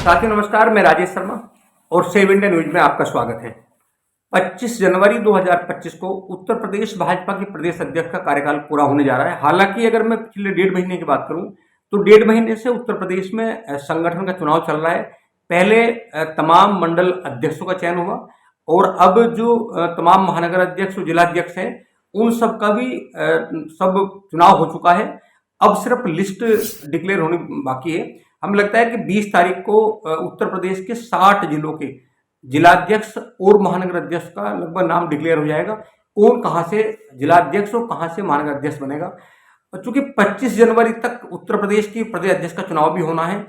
साथियों नमस्कार, मैं राजेश शर्मा और सेव इंडिया न्यूज में आपका स्वागत है। 25 जनवरी 2025 को उत्तर प्रदेश भाजपा के प्रदेश अध्यक्ष का कार्यकाल पूरा होने जा रहा है। हालांकि अगर मैं पिछले 1.5 महीने की बात करूं तो 1.5 महीने से उत्तर प्रदेश में संगठन का चुनाव चल रहा है। पहले तमाम मंडल अध्यक्षों का चयन हुआ और अब जो तमाम महानगर अध्यक्ष और जिलाध्यक्ष हैं उन सब का भी सब चुनाव हो चुका है। अब सिर्फ लिस्ट डिक्लेयर होनी बाकी है। हमें लगता है कि 20 तारीख को उत्तर प्रदेश के 60 जिलों के जिलाध्यक्ष और महानगर अध्यक्ष का लगभग नाम डिक्लेयर हो जाएगा। कौन कहां से जिलाध्यक्ष और कहां से महानगर अध्यक्ष बनेगा। चूंकि 25 जनवरी तक उत्तर प्रदेश की प्रदेश अध्यक्ष का चुनाव भी होना है।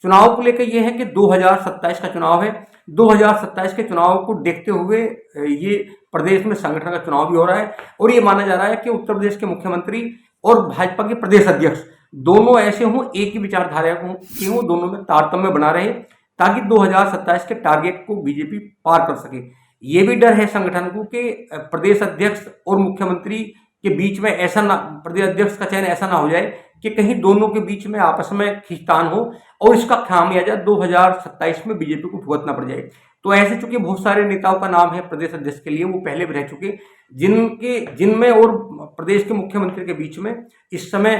चुनाव को लेकर यह है कि 2027 का चुनाव है। 2027 के चुनाव को देखते हुए ये प्रदेश में संगठन का चुनाव भी हो रहा है और ये माना जा रहा है कि उत्तर प्रदेश के मुख्यमंत्री और भाजपा के प्रदेश अध्यक्ष दोनों ऐसे हों, एक ही विचारधारा हों, दोनों में तारतम्य बना रहे ताकि 2027 के टारगेट को बीजेपी पार कर सके। ये भी डर है संगठन को कि प्रदेश अध्यक्ष और मुख्यमंत्री के बीच में ऐसा ना, प्रदेश अध्यक्ष का चयन ऐसा ना हो जाए कि कहीं दोनों के बीच में आपस में खींचतान हो और इसका खामियाजा 2027 में बीजेपी को भुगतना पड़ जाए। तो ऐसे चूंकि बहुत सारे नेताओं का नाम है प्रदेश अध्यक्ष के लिए, वो पहले भी रह चुके, जिनमें और प्रदेश के मुख्यमंत्री के बीच में इस समय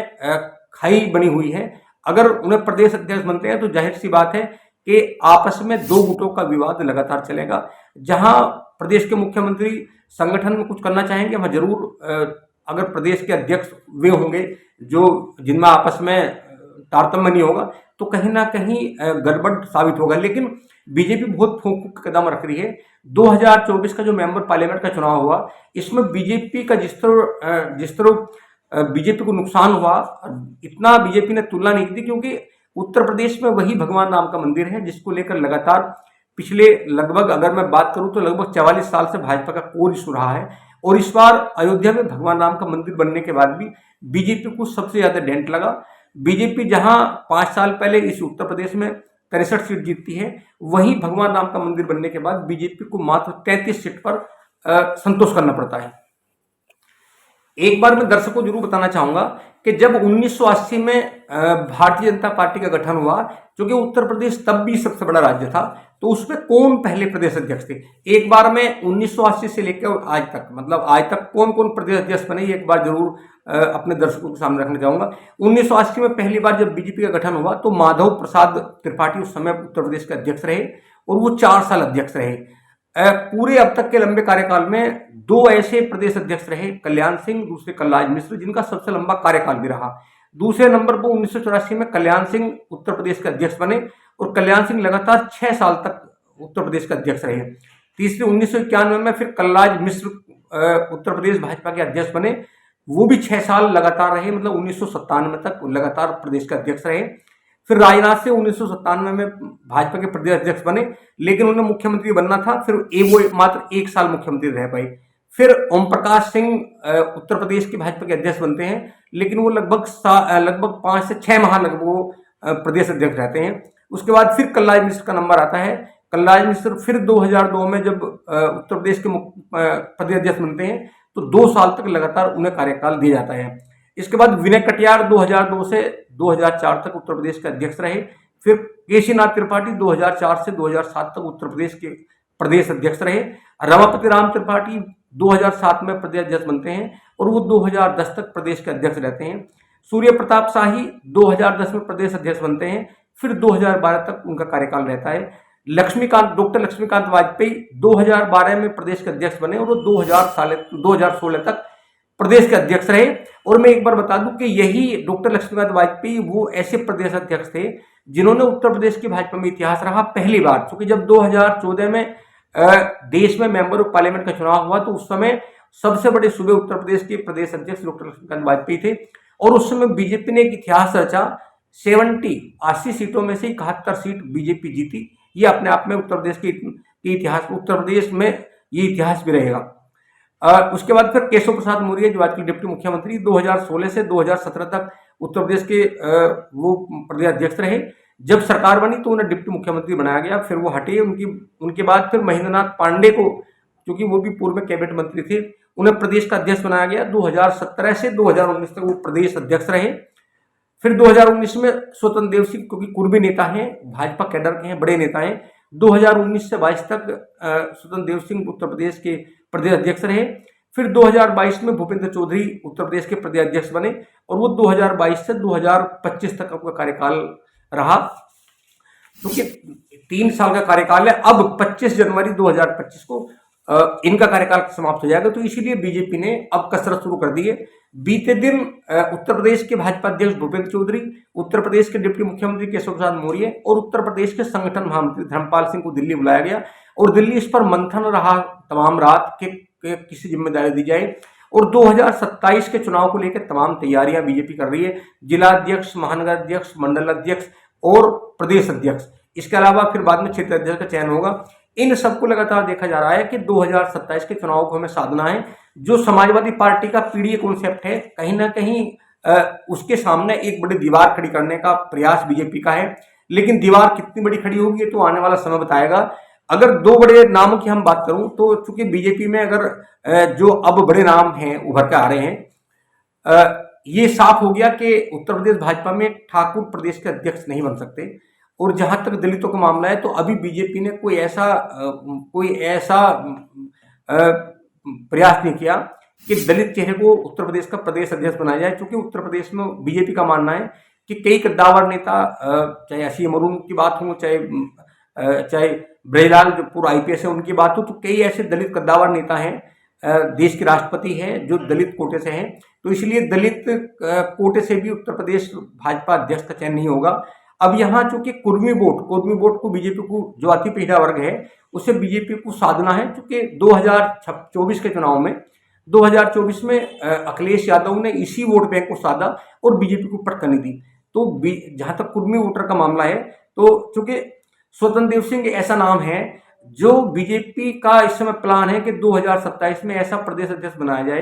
खाई बनी हुई है। अगर उन्हें प्रदेश अध्यक्ष बनते हैं तो जाहिर सी बात है कि आपस में दो गुटों का विवाद लगातार चलेगा। जहां प्रदेश के मुख्यमंत्री संगठन में कुछ करना चाहेंगे, वहां जरूर अगर प्रदेश के अध्यक्ष वे होंगे जो जिनमें आपस में तारतम्य नहीं होगा तो कहीं ना कहीं गड़बड़ साबित होगा। लेकिन बीजेपी बहुत फूंक कदम रख रही है। 2024 का जो मेंबर पार्लियामेंट का चुनाव हुआ, इसमें बीजेपी का जिस तरह बीजेपी को नुकसान हुआ, इतना बीजेपी ने तुलना नहीं की थी, क्योंकि उत्तर प्रदेश में वही भगवान राम का मंदिर है जिसको लेकर लगातार पिछले लगभग, अगर मैं बात करूं तो लगभग 44 साल से भाजपा का कोर इशू रहा है। और इस बार अयोध्या में भगवान राम का मंदिर बनने के बाद भी बीजेपी को सबसे ज्यादा डेंट लगा। बीजेपी जहां 5 साल पहले इस उत्तर प्रदेश में 63 सीट जीतती है, वहीं भगवान राम का मंदिर बनने के बाद बीजेपी को मात्र 33 सीट पर संतोष करना पड़ता है। एक बार मैं दर्शकों को जरूर बताना चाहूंगा कि जब 1980 में भारतीय जनता पार्टी का गठन हुआ, क्योंकि उत्तर प्रदेश तब भी सबसे बड़ा राज्य था, तो उसमें कौन पहले प्रदेश अध्यक्ष थे। एक बार मैं 1980 से लेकर आज तक, मतलब आज तक कौन कौन प्रदेश अध्यक्ष बने, एक बार जरूर अपने दर्शकों के सामने रखना चाहूंगा। 1980 में पहली बार जब बीजेपी का गठन हुआ तो माधव प्रसाद त्रिपाठी उस समय उत्तर प्रदेश के अध्यक्ष रहे और वो 4 साल अध्यक्ष रहे। पूरे अब तक के लंबे कार्यकाल में 2 ऐसे प्रदेश अध्यक्ष रहे, कल्याण सिंह, दूसरे कलराज मिश्र, जिनका सबसे लंबा कार्यकाल भी रहा। दूसरे नंबर पर 1984 में कल्याण सिंह उत्तर प्रदेश के अध्यक्ष बने और कल्याण सिंह लगातार 6 साल तक उत्तर प्रदेश के अध्यक्ष रहे। तीसरे 1991 में फिर कलराज मिश्र उत्तर प्रदेश भाजपा के अध्यक्ष बने, वो भी 6 साल लगातार रहे, मतलब 1997 तक लगातार प्रदेश के अध्यक्ष रहे। फिर राजनाथ सिंह 1997 में भाजपा के प्रदेश अध्यक्ष बने, लेकिन उन्हें मुख्यमंत्री बनना था, फिर वो मात्र 1 साल मुख्यमंत्री रह पाए। फिर ओम प्रकाश सिंह उत्तर प्रदेश के भाजपा के अध्यक्ष बनते हैं, लेकिन वो लगभग 5 से 6 माह लगभग वो प्रदेश अध्यक्ष रहते हैं। उसके बाद फिर कलराज मिश्र का नंबर आता है। कलराज मिश्र फिर 2002 में जब उत्तर प्रदेश के प्रदेश अध्यक्ष बनते हैं तो 2 साल तक लगातार उन्हें कार्यकाल दिया जाता है। इसके बाद विनय कटियार 2002 से 2004 तक उत्तर प्रदेश के अध्यक्ष रहे। फिर केशीनाथ त्रिपाठी 2004 से 2007 तक उत्तर प्रदेश के प्रदेश अध्यक्ष रहे। रमापति राम त्रिपाठी 2007 में प्रदेश अध्यक्ष बनते हैं और वो 2010 तक प्रदेश के अध्यक्ष रहते हैं। सूर्य प्रताप शाही 2010 में प्रदेश अध्यक्ष बनते हैं, फिर 2012 तक उनका कार्यकाल रहता है। डॉक्टर लक्ष्मीकांत वाजपेयी 2012 में प्रदेश के अध्यक्ष बने और वो 2016 तक प्रदेश के अध्यक्ष रहे। और मैं एक बार बता दूं कि यही डॉक्टर लक्ष्मीकांत वाजपेयी वो ऐसे प्रदेश अध्यक्ष थे जिन्होंने उत्तर प्रदेश की भाजपा में इतिहास रहा पहली बार, क्योंकि जब 2014 में देश में मेंबर ऑफ पार्लियामेंट का चुनाव हुआ तो उस समय सबसे बड़े सूबे उत्तर प्रदेश के प्रदेश अध्यक्ष डॉक्टर लक्ष्मीकांत वाजपेयी थे और उस समय बीजेपी ने एक इतिहास रचा। 80 सीटों में से 71 सीट बीजेपी जीती। ये अपने आप में उत्तर प्रदेश के इतिहास, उत्तर प्रदेश में ये इतिहास भी रहेगा। उसके बाद फिर केशव प्रसाद मौर्य जो आजकल डिप्टी मुख्यमंत्री 2016 से 2017 तक उत्तर प्रदेश के वो प्रदेश अध्यक्ष रहे। जब सरकार बनी तो उन्हें डिप्टी मुख्यमंत्री बनाया गया, फिर वो हटे। उनके बाद फिर महेंद्रनाथ पांडे को, क्योंकि वो भी पूर्व में कैबिनेट मंत्री थे, उन्हें प्रदेश का अध्यक्ष बनाया गया। 2017 से 2019 तक वो प्रदेश अध्यक्ष रहे। फिर 2019 में स्वतंत्र देव सिंह, क्योंकि कुर्मी नेता हैं, भाजपा कैडर के हैं, बड़े नेता हैं, 2019 से 22 तक स्वतंत्र देव सिंह उत्तर प्रदेश के प्रदेश अध्यक्ष रहे। फिर 2022 में भूपेंद्र चौधरी उत्तर प्रदेश के प्रदेश अध्यक्ष बने और वो 2022 से 2025 तक आपका कार्यकाल रहा। क्योंकि 3 साल का कार्यकाल है, अब 25 जनवरी 2025 को इनका कार्यकाल समाप्त हो जाएगा। तो इसीलिए बीजेपी ने अब कसरत शुरू कर दी है। बीते दिन उत्तर प्रदेश के भाजपा अध्यक्ष भूपेंद्र चौधरी, उत्तर प्रदेश के डिप्टी मुख्यमंत्री केशव प्रसाद मौर्य और उत्तर प्रदेश के संगठन महामंत्री धर्मपाल सिंह को दिल्ली बुलाया गया और दिल्ली इस पर मंथन रहा तमाम रात के किसी जिम्मेदारी दी जाए। और 2027 के चुनाव को लेकर तमाम तैयारियां बीजेपी कर रही है। जिला अध्यक्ष, महानगर अध्यक्ष, मंडल अध्यक्ष और प्रदेश अध्यक्ष, इसके अलावा फिर बाद में क्षेत्र अध्यक्ष का चयन होगा। इन सबको लगातार देखा जा रहा है कि 2027 के चुनाव को हमें साधना है। जो समाजवादी पार्टी का पीडीए कॉन्सेप्ट है, कहीं ना कहीं उसके सामने एक बड़ी दीवार खड़ी करने का प्रयास बीजेपी का है। लेकिन दीवार कितनी बड़ी खड़ी होगी ये तो आने वाला समय बताएगा। अगर 2 बड़े नामों की हम बात करूं तो चूंकि बीजेपी में अगर जो अब बड़े नाम हैं उभर के आ रहे हैं, ये साफ हो गया कि उत्तर प्रदेश भाजपा में ठाकुर प्रदेश के अध्यक्ष नहीं बन सकते। और जहां तक दलितों का मामला है तो अभी बीजेपी ने कोई ऐसा प्रयास नहीं किया कि दलित चेहरे को उत्तर प्रदेश का प्रदेश अध्यक्ष बनाया जाए। क्योंकि उत्तर प्रदेश में बीजेपी का मानना है कि कई कद्दावर नेता, चाहे असीम अरुण की बात हो, चाहे ब्रजलाल जो पूर्व आईपीएस है उनकी बात हो, तो कई ऐसे दलित कद्दावर नेता हैं, देश के राष्ट्रपति हैं जो दलित कोटे से हैं। तो इसलिए दलित कोटे से भी उत्तर प्रदेश भाजपा अध्यक्ष का चयन नहीं होगा। अब यहाँ चूंकि कुर्मी वोट को बीजेपी को जो अति पिछड़ा वर्ग है उसे बीजेपी को साधना है। चूंकि 2024 के चुनाव में 2024 में अखिलेश यादव ने इसी वोट बैंक को साधा और बीजेपी को पटकनी दी। तो जहां तक कुर्मी वोटर का मामला है तो चूंकि स्वतंत्र देव सिंह ऐसा नाम है जो बीजेपी का इस समय प्लान है कि 2027 में ऐसा प्रदेश अध्यक्ष बनाया जाए।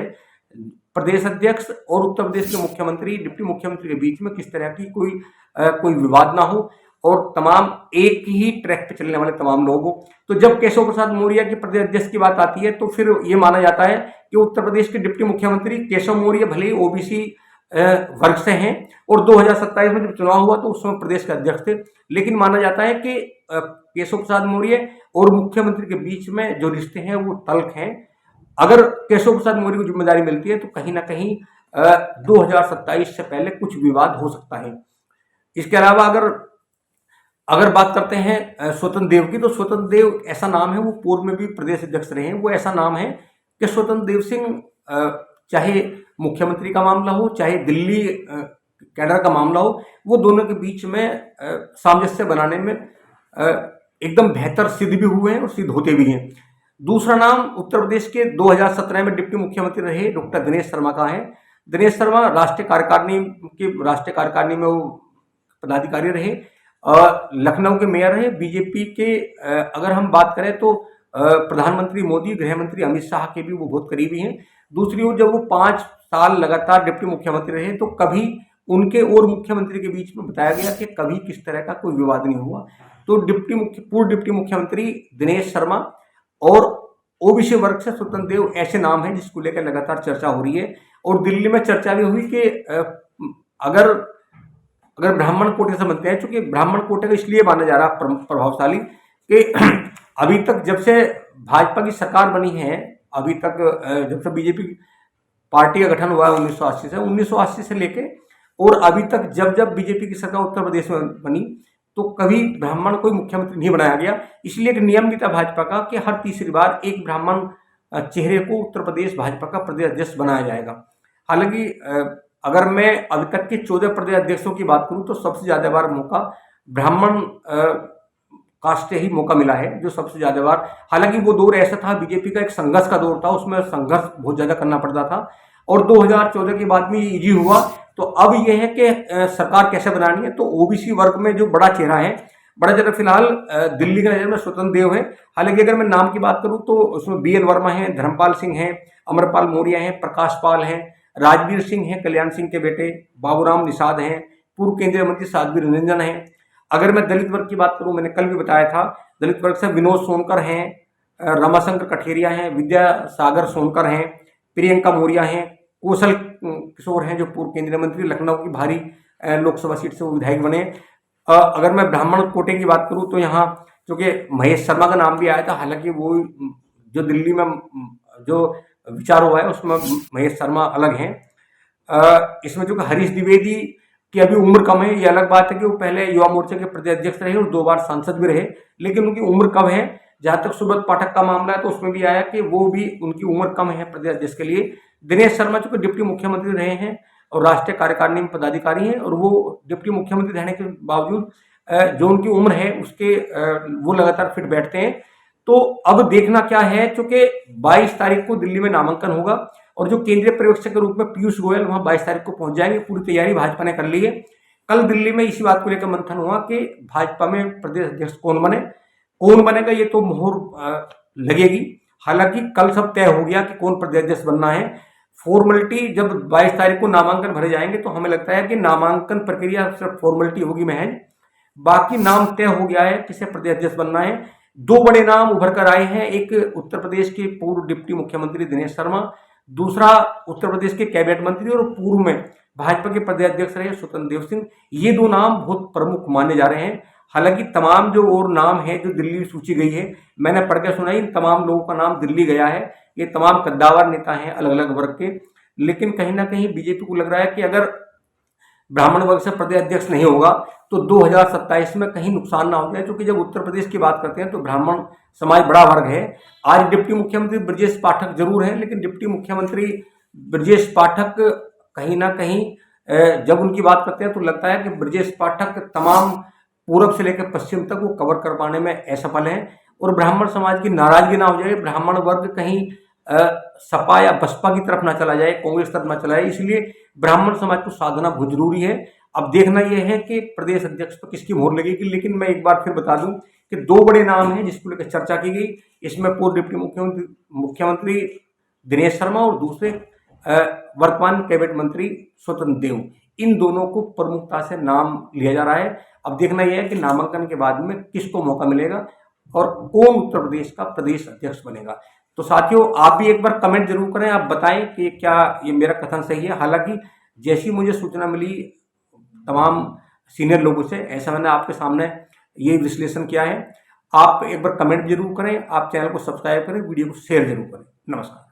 प्रदेश अध्यक्ष और उत्तर प्रदेश के मुख्यमंत्री, डिप्टी मुख्यमंत्री के बीच में किस तरह की कोई विवाद ना हो और तमाम एक ही ट्रैक पे चलने वाले तमाम लोग हो। तो जब केशव प्रसाद मौर्य के प्रदेश अध्यक्ष की बात आती है तो फिर ये माना जाता है कि उत्तर प्रदेश के डिप्टी मुख्यमंत्री केशव मौर्य भले ही ओबीसी वर्ग से हैं और 2027 में जब चुनाव हुआ तो उस समय प्रदेश के अध्यक्ष थे। लेकिन माना जाता है कि केशव प्रसाद मौर्य और मुख्यमंत्री के बीच में जो रिश्ते हैं वो तल्ख हैं। अगर केशव प्रसाद मौर्य को जिम्मेदारी मिलती है तो कहीं ना कहीं 2027 से पहले कुछ विवाद हो सकता है। इसके अलावा अगर बात करते हैं स्वतंत्र देव की, तो स्वतंत्र देव ऐसा नाम है, वो पूर्व में भी प्रदेश अध्यक्ष रहे हैं। वो ऐसा नाम है कि स्वतंत्र देव सिंह चाहे मुख्यमंत्री का मामला हो, चाहे दिल्ली कैडर का मामला हो, वो दोनों के बीच में सामंजस्य बनाने में एकदम बेहतर सिद्ध भी हुए हैं और सिद्ध होते भी हैं। दूसरा नाम उत्तर प्रदेश के 2017 में डिप्टी मुख्यमंत्री रहे डॉक्टर दिनेश शर्मा का है। दिनेश शर्मा राष्ट्रीय कार्यकारिणी में वो पदाधिकारी रहे, लखनऊ के मेयर रहे। बीजेपी के अगर हम बात करें तो प्रधानमंत्री मोदी, गृह मंत्री अमित शाह के भी वो बहुत करीबी हैं। दूसरी ओर जब वो 5 साल लगातार डिप्टी मुख्यमंत्री रहे तो कभी उनके और मुख्यमंत्री के बीच में बताया गया कि कभी किस तरह का कोई विवाद नहीं हुआ। तो पूर्व डिप्टी मुख्यमंत्री दिनेश शर्मा और ओबीसी वर्ग से स्वतंत्र देव ऐसे नाम हैं जिसको लेकर लगातार चर्चा हो रही है। और दिल्ली में चर्चा भी हुई कि अगर ब्राह्मण कोटे से बनते हैं, चूंकि ब्राह्मण कोटे का इसलिए माना जा रहा प्रभावशाली कि अभी तक जब से भाजपा की सरकार बनी है, अभी तक जब से बीजेपी पार्टी का गठन हुआ है 1980 से लेके और अभी तक जब बीजेपी की सरकार उत्तर प्रदेश में बनी तो कभी ब्राह्मण कोई मुख्यमंत्री नहीं बनाया गया। इसलिए एक नियम भी था भाजपा का कि हर तीसरी बार एक ब्राह्मण चेहरे को उत्तर प्रदेश भाजपा का प्रदेश अध्यक्ष बनाया जाएगा। हालांकि अगर मैं अभी तक के 14 प्रदेश अध्यक्षों की बात करूं तो सबसे ज्यादा बार मौका ब्राह्मण कास्ट से ही मौका मिला है, जो सबसे ज्यादा बार। हालांकि वो दौर ऐसा था, बीजेपी का एक संघर्ष का दौर था, उसमें संघर्ष बहुत ज्यादा करना पड़ता था और 2014 के बाद में ये इजी हुआ। तो अब ये है कि सरकार कैसे बनानी है। तो ओबीसी वर्ग में जो बड़ा चेहरा फिलहाल दिल्ली के नजर में स्वतंत्र देव है। हालांकि अगर मैं नाम की बात करूं तो उसमें बीएल वर्मा हैं, धर्मपाल सिंह हैं, अमरपाल मौर्य हैं, प्रकाश पाल हैं, राजवीर सिंह हैं, कल्याण सिंह के बेटे, बाबूराम निषाद हैं, पूर्व केंद्रीय मंत्री साध्वी रंजन हैं। अगर मैं दलित वर्ग की बात करूं, मैंने कल भी बताया था, दलित वर्ग से विनोद सोनकर हैं, रमाशंकर कठेरिया हैं, विद्यासागर सोनकर हैं, प्रियंका मौर्य हैं, कौशल किशोर हैं जो पूर्व केंद्रीय मंत्री, लखनऊ की भारी लोकसभा सीट से वो विधायक बने। अगर मैं ब्राह्मण कोटे की बात करूं तो यहाँ चूंकि महेश शर्मा का नाम भी आया था, हालांकि वो जो दिल्ली में जो विचार हुआ है उसमें महेश शर्मा अलग हैं। इसमें जो हरीश द्विवेदी की अभी उम्र कम है, ये अलग बात है कि वो पहले युवा मोर्चा के प्रदेश अध्यक्ष रहे और 2 बार सांसद भी रहे, लेकिन उनकी उम्र कम है। जहां तक सुब्रत पाठक का मामला है तो उसमें भी आया कि वो भी उनकी उम्र कम है प्रदेश अध्यक्ष के लिए। दिनेश शर्मा चूंकि डिप्टी मुख्यमंत्री रहे हैं और राष्ट्रीय कार्यकारिणी में पदाधिकारी हैं, और वो डिप्टी मुख्यमंत्री रहने के बावजूद जो उनकी उम्र है उसके वो लगातार फिट बैठते हैं। तो अब देखना क्या है, चूंकि 22 तारीख को दिल्ली में नामांकन होगा और जो केंद्रीय पर्यवेक्षक के रूप में पीयूष गोयल वहां 22 तारीख को पहुंच जाएंगे। पूरी तैयारी भाजपा ने कर ली है। कल दिल्ली में इसी बात को लेकर मंथन हुआ कि भाजपा में प्रदेश अध्यक्ष कौन बनेगा, ये तो मोहर लगेगी। हालांकि कल सब तय हो गया कि कौन प्रदेश अध्यक्ष बनना है। फॉर्मेलिटी जब 22 तारीख को नामांकन भरे जाएंगे तो हमें लगता है कि नामांकन प्रक्रिया सिर्फ फॉर्मेलिटी होगी महज, बाकी नाम तय हो गया है किसे प्रदेश अध्यक्ष बनना है। 2 बड़े नाम उभर कर आए हैं, एक उत्तर प्रदेश के पूर्व डिप्टी मुख्यमंत्री दिनेश शर्मा, दूसरा उत्तर प्रदेश के कैबिनेट मंत्री और पूर्व में भाजपा के प्रदेश अध्यक्ष रहे स्वतंत्र देव सिंह। ये 2 नाम बहुत प्रमुख माने जा रहे हैं। हालांकि तमाम जो और नाम है जो दिल्ली सूची गई है, मैंने पढ़ के सुना, इन तमाम लोगों का नाम दिल्ली गया है। ये तमाम कद्दावर नेता हैं अलग अलग वर्ग के, लेकिन कहीं ना कहीं बीजेपी को लग रहा है कि अगर ब्राह्मण वर्ग से प्रदेश अध्यक्ष नहीं होगा तो 2027 में कहीं नुकसान ना हो जाए। क्योंकि जब उत्तर प्रदेश की बात करते हैं तो ब्राह्मण समाज बड़ा वर्ग है। आज डिप्टी मुख्यमंत्री ब्रजेश पाठक जरूर है, लेकिन डिप्टी मुख्यमंत्री ब्रजेश पाठक कहीं ना कहीं जब उनकी बात करते हैं तो लगता है कि ब्रजेश पाठक तमाम पूरब से लेकर पश्चिम तक वो कवर कर पाने में असफल हैं और ब्राह्मण समाज की नाराजगी ना हो जाए, ब्राह्मण वर्ग कहीं सपा या बसपा की तरफ ना चला जाए, कांग्रेस तरफ ना चला जाए, इसलिए ब्राह्मण समाज को साधना बहुत जरूरी है। अब देखना यह है कि प्रदेश अध्यक्ष पर किसकी मोहर लगेगी। लेकिन मैं एक बार फिर बता दूं कि 2 बड़े नाम हैं जिसको लेकर चर्चा की गई। इसमें पूर्व डिप्टी मुख्यमंत्री दिनेश शर्मा और दूसरे वर्तमान कैबिनेट मंत्री स्वतंत्र देव, इन दोनों को प्रमुखता से नाम लिया जा रहा है। अब देखना यह है कि नामांकन के बाद में किसको मौका मिलेगा और कौन उत्तर प्रदेश का प्रदेश अध्यक्ष बनेगा। तो साथियों, आप भी एक बार कमेंट जरूर करें, आप बताएं कि क्या ये मेरा कथन सही है। हालांकि जैसी मुझे सूचना मिली तमाम सीनियर लोगों से, ऐसा मैंने आपके सामने ये विश्लेषण किया है। आप एक बार कमेंट जरूर करें, आप चैनल को सब्सक्राइब करें, वीडियो को शेयर जरूर करें। नमस्कार।